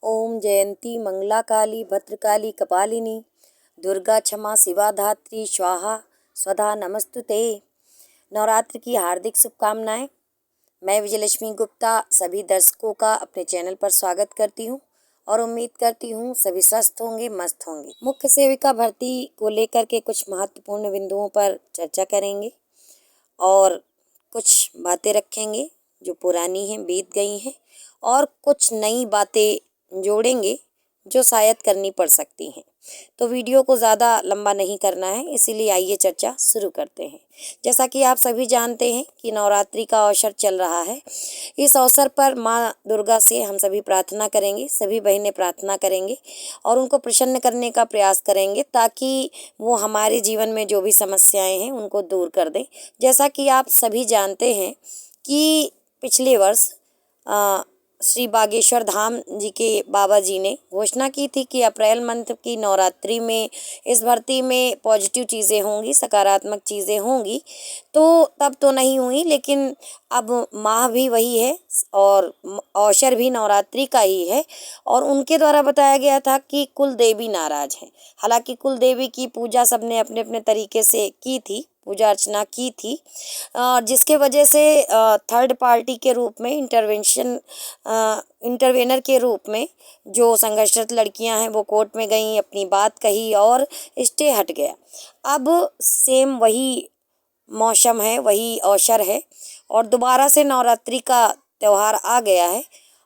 ओम जयंती मंगला काली भद्रकाली कपालिनी दुर्गा क्षमा शिवा धात्री स्वाहा स्वधा नमस्तुते। नवरात्र की हार्दिक शुभकामनाएं। मैं विजयलक्ष्मी गुप्ता सभी दर्शकों का अपने चैनल पर स्वागत करती हूं और उम्मीद करती हूं सभी स्वस्थ होंगे, मस्त होंगे। मुख्य सेविका भर्ती को लेकर के कुछ महत्वपूर्ण बिंदुओं पर चर्चा करेंगे और कुछ बातें रखेंगे जो पुरानी हैं, बीत गई हैं, और कुछ नई बातें जोड़ेंगे जो शायद करनी पड़ सकती हैं। तो वीडियो को ज़्यादा लंबा नहीं करना है, इसीलिए आइए चर्चा शुरू करते हैं। जैसा कि आप सभी जानते हैं कि नवरात्रि का अवसर चल रहा है। इस अवसर पर माँ दुर्गा से हम सभी प्रार्थना करेंगे, सभी बहनें प्रार्थना करेंगे और उनको प्रसन्न करने का प्रयास करेंगे ताकि वो हमारे जीवन में जो भी समस्याएं हैं उनको दूर कर दें। जैसा कि आप सभी जानते हैं कि पिछले वर्ष श्री बागेश्वर धाम जी के बाबा जी ने घोषणा की थी कि अप्रैल मंथ की नवरात्रि में इस भर्ती में पॉजिटिव चीज़ें होंगी, सकारात्मक चीज़ें होंगी। तो तब तो नहीं हुई, लेकिन अब माह भी वही है और अवसर भी नवरात्रि का ही है। और उनके द्वारा बताया गया था कि कुल देवी नाराज हैं। हालांकि कुल देवी की पूजा सबने अपने अपने तरीके से की थी, पूजा अर्चना की थी, जिसके वजह से थर्ड पार्टी के रूप में इंटरवेनर के रूप में जो संघर्षरत लड़कियां हैं वो कोर्ट में गईं, अपनी बात कही और स्टे हट गया। अब सेम वही मौसम है, वही अवसर है और दोबारा से नवरात्रि का त्यौहार आ गया है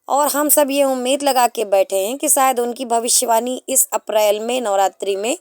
और हम सब ये उम्मीद लगा के बैठे हैं कि शायद उनकी भविष्यवाणी इस अप्रैल में नवरात्रि में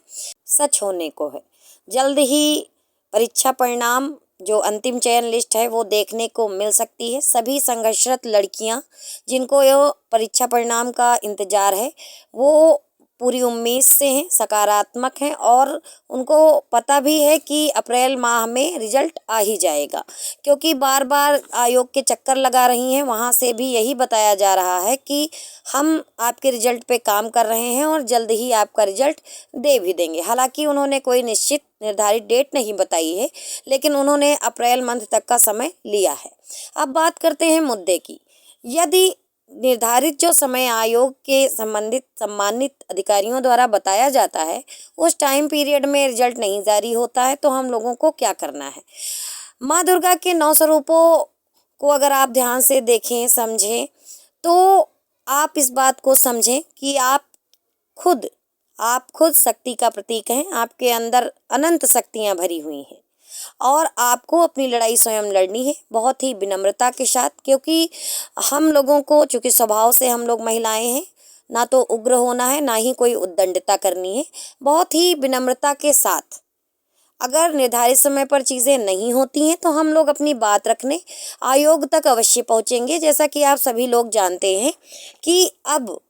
सच होने को है। जल्द ही परीक्षा परिणाम जो अंतिम चयन लिस्ट है वो देखने को मिल सकती है। सभी संघर्षरत लड़कियां जिनको ये परीक्षा परिणाम का इंतज़ार है वो पूरी उम्मीद से हैं, सकारात्मक हैं और उनको पता भी है कि अप्रैल माह में रिजल्ट आ ही जाएगा, क्योंकि बार बार आयोग के चक्कर लगा रही हैं। वहाँ से भी यही बताया जा रहा है कि हम आपके रिजल्ट पे काम कर रहे हैं और जल्द ही आपका रिजल्ट दे भी देंगे। हालांकि उन्होंने कोई निश्चित निर्धारित डेट नहीं बताई है, लेकिन उन्होंने अप्रैल मंथ तक का समय लिया है। अब बात करते हैं मुद्दे की। यदि निर्धारित जो समय आयोग के सम्मानित अधिकारियों द्वारा बताया जाता है उस टाइम पीरियड में रिजल्ट नहीं जारी होता है तो हम लोगों को क्या करना है? माँ दुर्गा के 9 स्वरूपों को अगर आप ध्यान से देखें, समझें, तो आप इस बात को समझें कि आप खुद शक्ति का प्रतीक हैं। आपके अंदर अनंत शक्तियाँ भरी हुई हैं और आपको अपनी लड़ाई स्वयं लड़नी है, बहुत ही विनम्रता के साथ, क्योंकि हम लोगों को, चूँकि स्वभाव से हम लोग महिलाएं हैं, ना तो उग्र होना है ना ही कोई उद्दंडता करनी है। बहुत ही विनम्रता के साथ अगर निर्धारित समय पर चीज़ें नहीं होती हैं तो हम लोग अपनी बात रखने आयोग तक अवश्य पहुँचेंगे। जैसा कि आप सभी लोग जानते हैं कि अब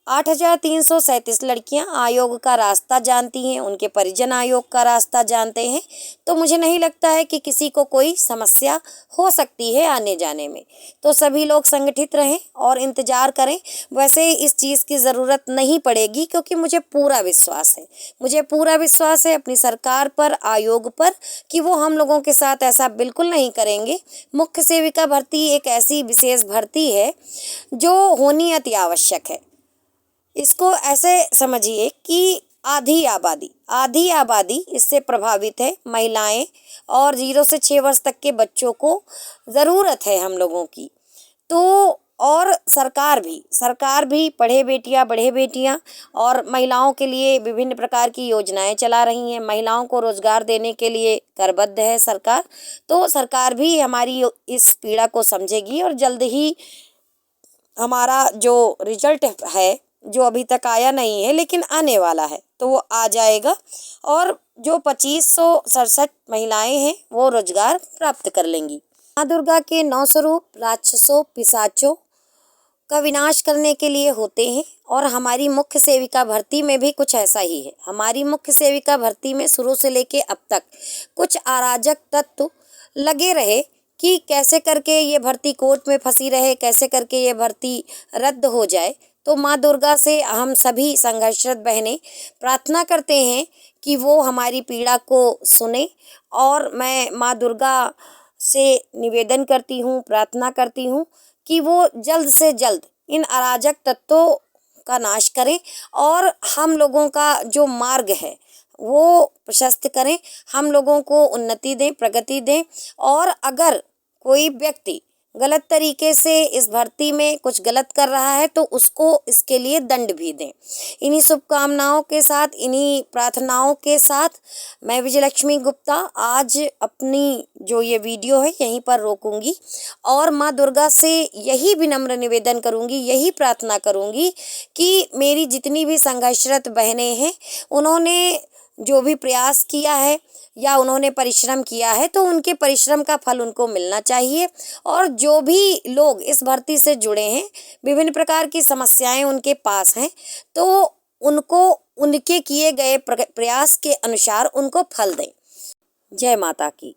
8,337 लड़कियां आयोग का रास्ता जानती हैं, उनके परिजन आयोग का रास्ता जानते हैं। तो मुझे नहीं लगता है कि किसी को कोई समस्या हो सकती है आने जाने में। तो सभी लोग संगठित रहें और इंतज़ार करें। वैसे इस चीज़ की ज़रूरत नहीं पड़ेगी, क्योंकि मुझे पूरा विश्वास है अपनी सरकार पर, आयोग पर, कि वो हम लोगों के साथ ऐसा बिल्कुल नहीं करेंगे। मुख्य सेविका भर्ती एक ऐसी विशेष भर्ती है जो होनी अति आवश्यक है। इसको ऐसे समझिए कि आधी आबादी इससे प्रभावित है। महिलाएं और 0 से 6 वर्ष तक के बच्चों को ज़रूरत है हम लोगों की। तो और सरकार भी पढ़े बेटियां बढ़े बेटियां और महिलाओं के लिए विभिन्न प्रकार की योजनाएं चला रही हैं। महिलाओं को रोजगार देने के लिए करबद्ध है सरकार। तो सरकार भी हमारी इस पीड़ा को समझेगी और जल्द ही हमारा जो रिजल्ट है, जो अभी तक आया नहीं है लेकिन आने वाला है, तो वो आ जाएगा और जो 2567 महिलाएं हैं वो रोजगार प्राप्त कर लेंगी। माँ दुर्गा के 9 स्वरूप राक्षसों पिशाचों का विनाश करने के लिए होते हैं और हमारी मुख्य सेविका भर्ती में भी कुछ ऐसा ही है। हमारी मुख्य सेविका भर्ती में शुरू से लेके अब तक कुछ अराजक तत्व लगे रहे कि कैसे करके ये भर्ती कोर्ट में फंसी रहे, कैसे करके ये भर्ती रद्द हो जाए। तो माँ दुर्गा से हम सभी संघर्षरत बहनें प्रार्थना करते हैं कि वो हमारी पीड़ा को सुने और मैं माँ दुर्गा से निवेदन करती हूँ, प्रार्थना करती हूँ कि वो जल्द से जल्द इन अराजक तत्वों का नाश करें और हम लोगों का जो मार्ग है वो प्रशस्त करें, हम लोगों को उन्नति दें, प्रगति दें। और अगर कोई व्यक्ति गलत तरीके से इस भर्ती में कुछ गलत कर रहा है तो उसको इसके लिए दंड भी दें। इन्हीं शुभकामनाओं के साथ, इन्हीं प्रार्थनाओं के साथ मैं विजयलक्ष्मी गुप्ता आज अपनी जो ये वीडियो है यहीं पर रोकूंगी और माँ दुर्गा से यही विनम्र निवेदन करूंगी, यही प्रार्थना करूंगी कि मेरी जितनी भी संघर्षरत बहनें हैं उन्होंने जो भी प्रयास किया है या उन्होंने परिश्रम किया है तो उनके परिश्रम का फल उनको मिलना चाहिए। और जो भी लोग इस भर्ती से जुड़े हैं, विभिन्न प्रकार की समस्याएं उनके पास हैं, तो उनको उनके किए गए प्रयास के अनुसार उनको फल दें। जय माता की।